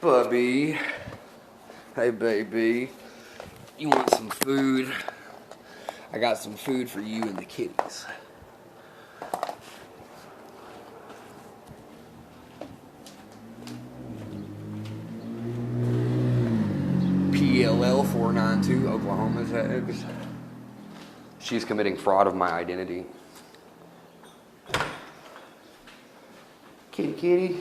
Bubby. Hey, baby. You want some food? I got some food for you and the kitties. PLL 492, Oklahoma tags. She's committing fraud of my identity. Kitty, kitty.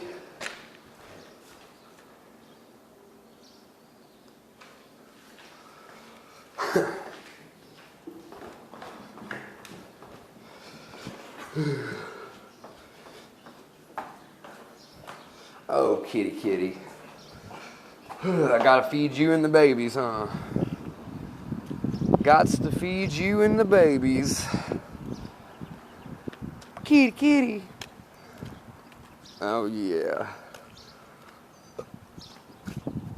Oh, kitty, kitty. I gotta feed you and the babies, huh? Gots to feed you and the babies. Kitty, kitty. Oh, yeah.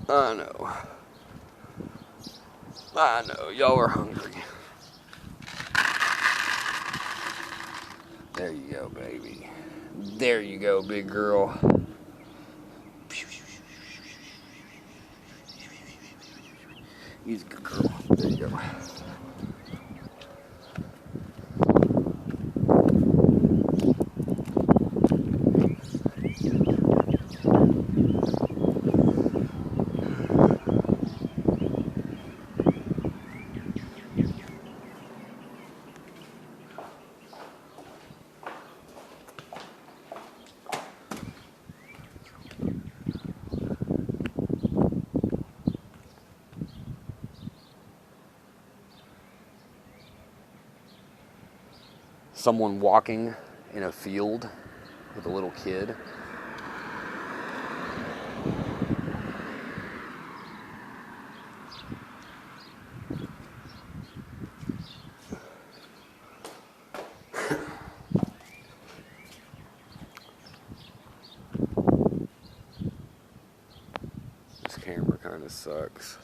I know. I know. Y'all are hungry. There you go, baby. There you go, big girl. He's a good girl. There you go. Someone walking in a field with a little kid. This camera kind of sucks.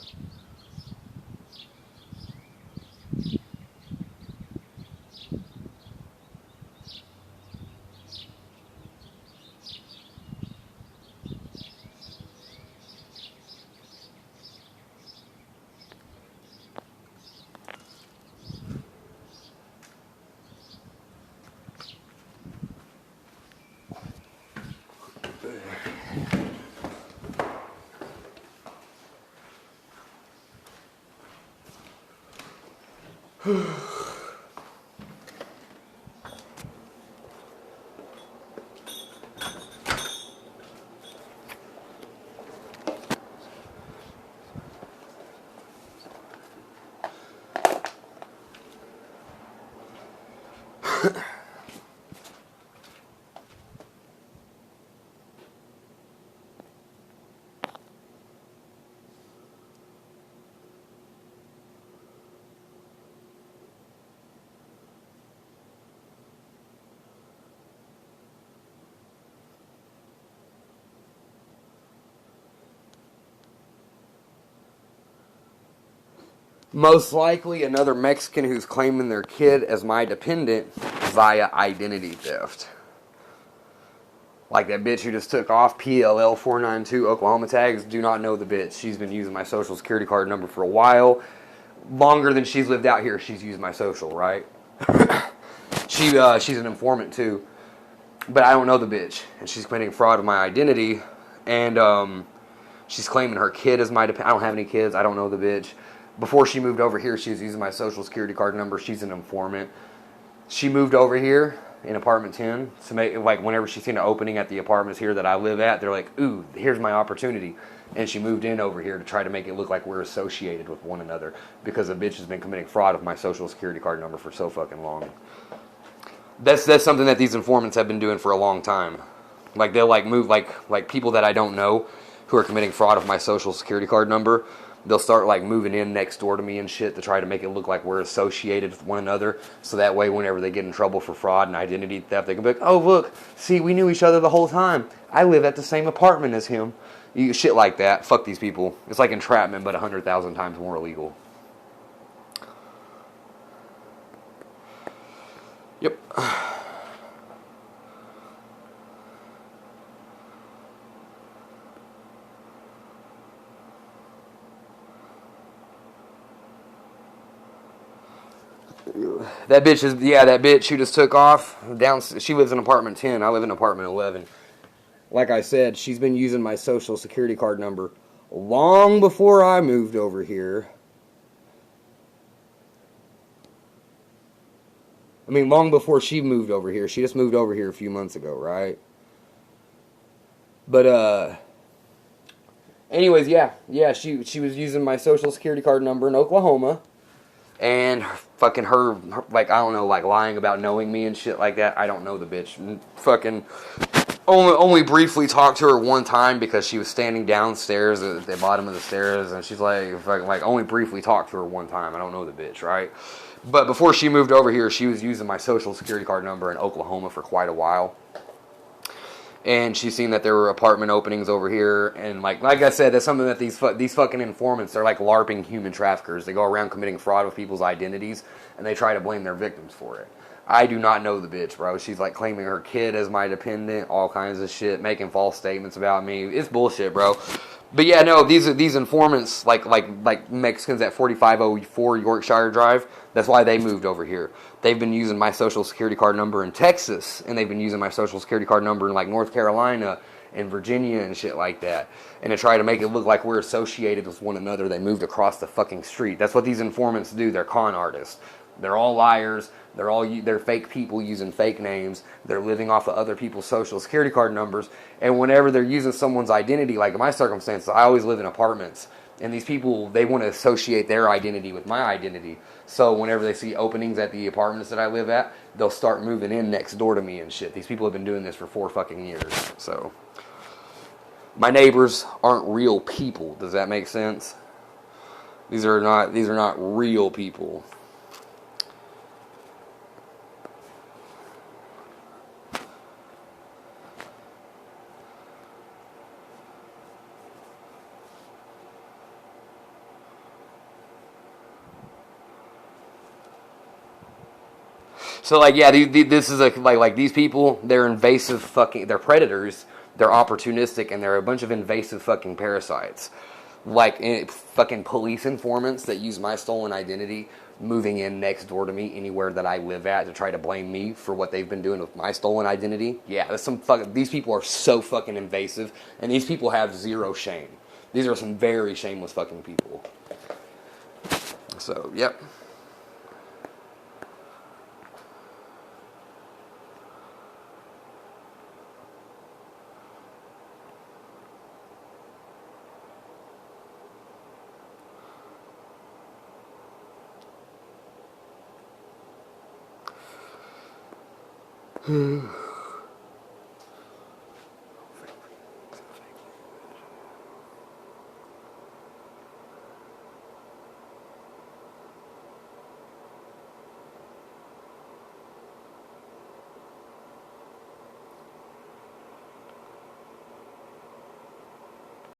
Most likely another Mexican who's claiming their kid as my dependent via identity theft. Like that bitch who just took off, PLL 492 Oklahoma tags. Do not know the bitch. She's been using my social security card number for a while. Longer than she's lived out here, she's used my social, right? She's an informant too. But I don't know the bitch. And she's committing fraud of my identity. And she's claiming her kid as my dependent. I don't have any kids. I don't know the bitch. Before she moved over here, she was using my social security card number. She's an informant. She moved over here in apartment 10 to make, like, whenever she's seen an opening at the apartments here that I live at, they're like, ooh, here's my opportunity. And she moved in over here to try to make it look like we're associated with one another because a bitch has been committing fraud of my social security card number for so fucking long. That's something that these informants have been doing for a long time. Like, they'll, like, move, like people that I don't know who are committing fraud of my social security card number. They'll start, like, moving in next door to me and shit to try to make it look like we're associated with one another. So that way, whenever they get in trouble for fraud and identity theft, they can be like, oh, look, see, we knew each other the whole time. I live at the same apartment as him. Shit like that. Fuck these people. It's like entrapment, but 100,000 times more illegal. Yep. That bitch is, yeah, that bitch who just took off down. She lives in apartment 10. I live in apartment 11. Like I said, she's been using my social security card number long before I moved over here. I mean, long before she moved over here. She just moved over here a few months ago, right? But, anyways, yeah, she was using my social security card number in Oklahoma. And fucking her, like, I don't know, like, lying about knowing me and shit like that. I don't know the bitch. Fucking only briefly talked to her one time because she was standing downstairs at the bottom of the stairs, and she's like only briefly talked to her one time. I don't know the bitch, right? But before she moved over here, she was using my social security card number in Oklahoma for quite a while. And she's seen that there were apartment openings over here, and like I said, that's something that these fucking informants, they're like LARPing human traffickers. They go around committing fraud with people's identities, and they try to blame their victims for it. I do not know the bitch, bro. She's like claiming her kid as my dependent, all kinds of shit, making false statements about me. It's bullshit, bro. But yeah, no, these informants, like Mexicans at 4504 Yorkshire Drive. That's why they moved over here. They've been using my social security card number in Texas, and they've been using my social security card number in like North Carolina and Virginia and shit like that. And to try to make it look like we're associated with one another, they moved across the fucking street. That's what these informants do. They're con artists. They're all liars. They're fake people using fake names. They're living off of other people's social security card numbers. And whenever they're using someone's identity, like in my circumstances, I always live in apartments. And these people, they want to associate their identity with my identity. So whenever they see openings at the apartments that I live at, they'll start moving in next door to me and shit. These people have been doing this for 4 fucking years. So my neighbors aren't real people. Does that make sense? These are not real people. So like, yeah, this is like these people. They're invasive fucking. They're predators. They're opportunistic, and they're a bunch of invasive fucking parasites. Like fucking police informants that use my stolen identity, moving in next door to me anywhere that I live at to try to blame me for what they've been doing with my stolen identity. Yeah, that's some fucking. These people are so fucking invasive, and these people have zero shame. These are some very shameless fucking people. So, yep.